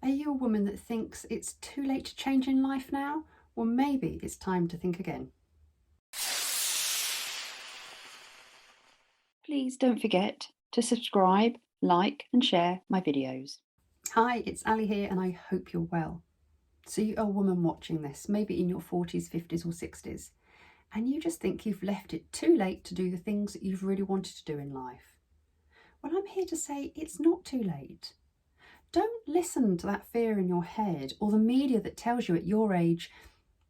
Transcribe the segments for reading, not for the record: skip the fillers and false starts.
Are you a woman that thinks it's too late to change in life now? Well, maybe it's time to think again. Please don't forget to subscribe, like and share my videos. Hi, it's Ali here and I hope you're well. So you're a woman watching this, maybe in your 40s, 50s or 60s, and you just think you've left it too late to do the things that you've really wanted to do in life. Well, I'm here to say it's not too late. Don't listen to that fear in your head or the media that tells you at your age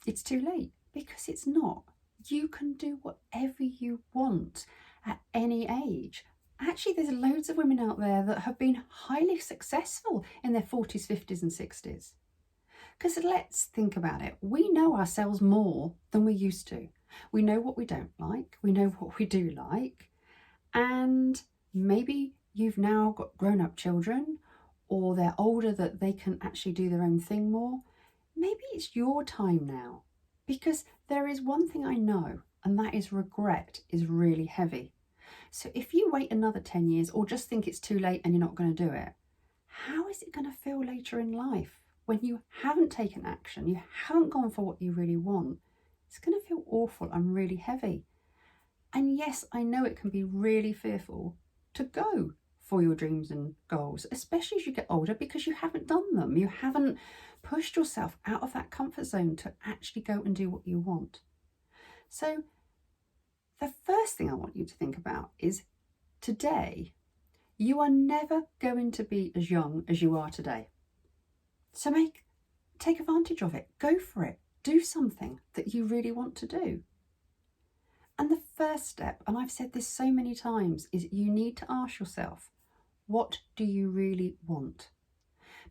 it's too late, because it's not. You can do whatever you want at any age. Actually, there's loads of women out there that have been highly successful in their 40s, 50s and 60s. Because let's think about it. We know ourselves more than we used to. We know what we don't like. We know what we do like. And maybe you've now got grown-up children, or they're older that they can actually do their own thing more. Maybe it's your time now, because there is one thing I know, and that is regret is really heavy. So if you wait another 10 years or just think it's too late and you're not going to do it, how is it going to feel later in life when you haven't taken action, you haven't gone for what you really want? It's going to feel awful and really heavy. And yes, I know it can be really fearful to go for your dreams and goals, especially as you get older, because you haven't done them. You haven't pushed yourself out of that comfort zone to actually go and do what you want. So the first thing I want you to think about is today, you are never going to be as young as you are today. So take advantage of it. Go for it. Do something that you really want to do. And the first step, and I've said this so many times, is you need to ask yourself, what do you really want?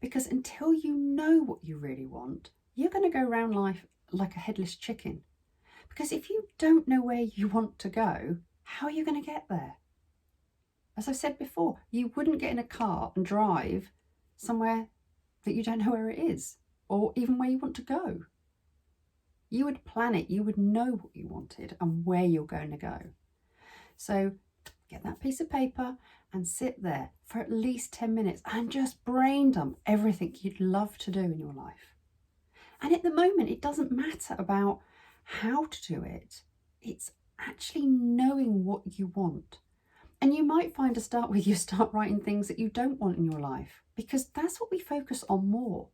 Because until you know what you really want, you're going to go around life like a headless chicken. Because if you don't know where you want to go, how are you going to get there? As I said before, you wouldn't get in a car and drive somewhere that you don't know where it is, or even where you want to go. You would plan it, you would know what you wanted and where you're going to go. So get that piece of paper and sit there for at least 10 minutes and just brain dump everything you'd love to do in your life. And at the moment, it doesn't matter about how to do it. It's actually knowing what you want. And you might find to start with, you start writing things that you don't want in your life, because that's what we focus on more.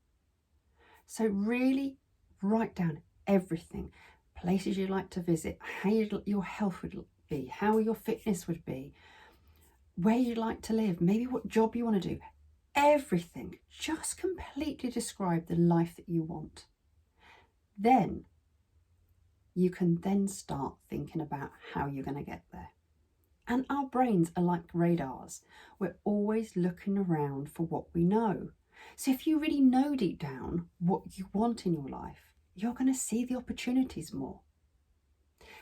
So really write down everything, places you like to visit, how your health would be, how your fitness would be, where you'd like to live, maybe what job you want to do, everything. Just completely describe the life that you want. Then you can then start thinking about how you're going to get there. And our brains are like radars. We're always looking around for what we know. So if you really know deep down what you want in your life, you're going to see the opportunities more.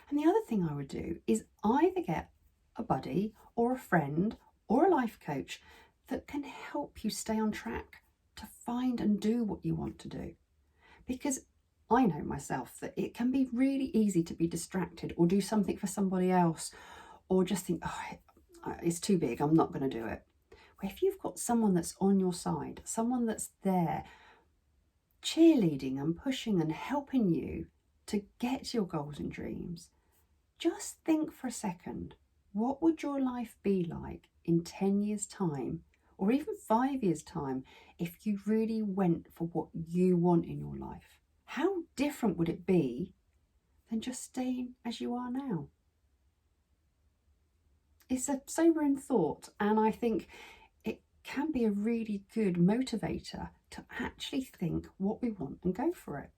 And the other thing I would do is either get a buddy or a friend or a life coach that can help you stay on track to find and do what you want to do. Because I know myself that it can be really easy to be distracted or do something for somebody else, or just think, oh, it's too big, I'm not going to do it. Well, if you've got someone that's on your side, someone that's there cheerleading and pushing and helping you to get your goals and dreams, just think for a second, what would your life be like in 10 years' time, or even 5 years' time, if you really went for what you want in your life? How different would it be than just staying as you are now? It's a sobering thought, and I think it can be a really good motivator to actually think what we want and go for it.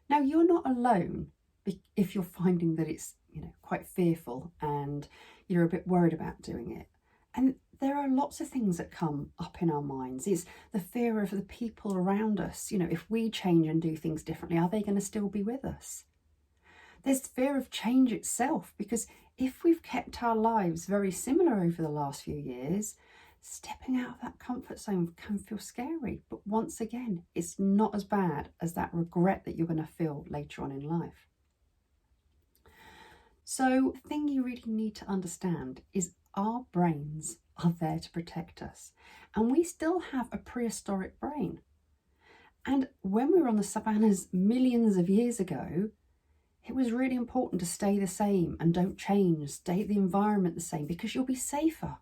Now, you're not alone if you're finding that it's quite fearful and you're a bit worried about doing it. And there are lots of things that come up in our minds. It's the fear of the people around us. If we change and do things differently, are they going to still be with us? There's fear of change itself, because if we've kept our lives very similar over the last few years, stepping out of that comfort zone can feel scary. But once again, it's not as bad as that regret that you're going to feel later on in life. So the thing you really need to understand is our brains are there to protect us. And we still have a prehistoric brain. And when we were on the savannas millions of years ago, it was really important to stay the same and don't change, stay the environment the same, because you'll be safer.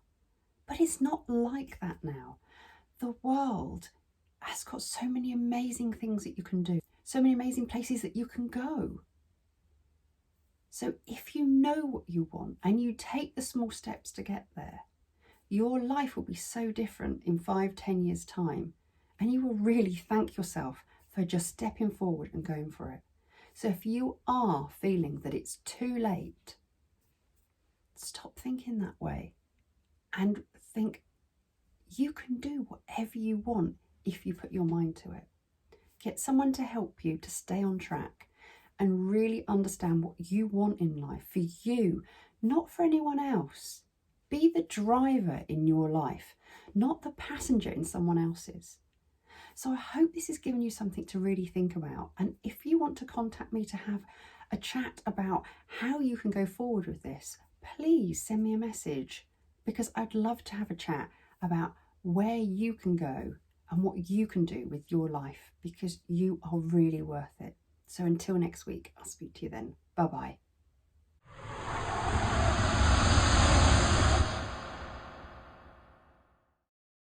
But it's not like that now. The world has got so many amazing things that you can do, so many amazing places that you can go. So if you know what you want and you take the small steps to get there, your life will be so different in 5-10 years' time, and you will really thank yourself for just stepping forward and going for it. So if you are feeling that it's too late, stop thinking that way and think you can do whatever you want if you put your mind to it. Get someone to help you to stay on track and really understand what you want in life for you, not for anyone else. Be the driver in your life, not the passenger in someone else's. So I hope this has given you something to really think about. And if you want to contact me to have a chat about how you can go forward with this, please send me a message, because I'd love to have a chat about where you can go and what you can do with your life, because you are really worth it. So until next week, I'll speak to you then. Bye-bye.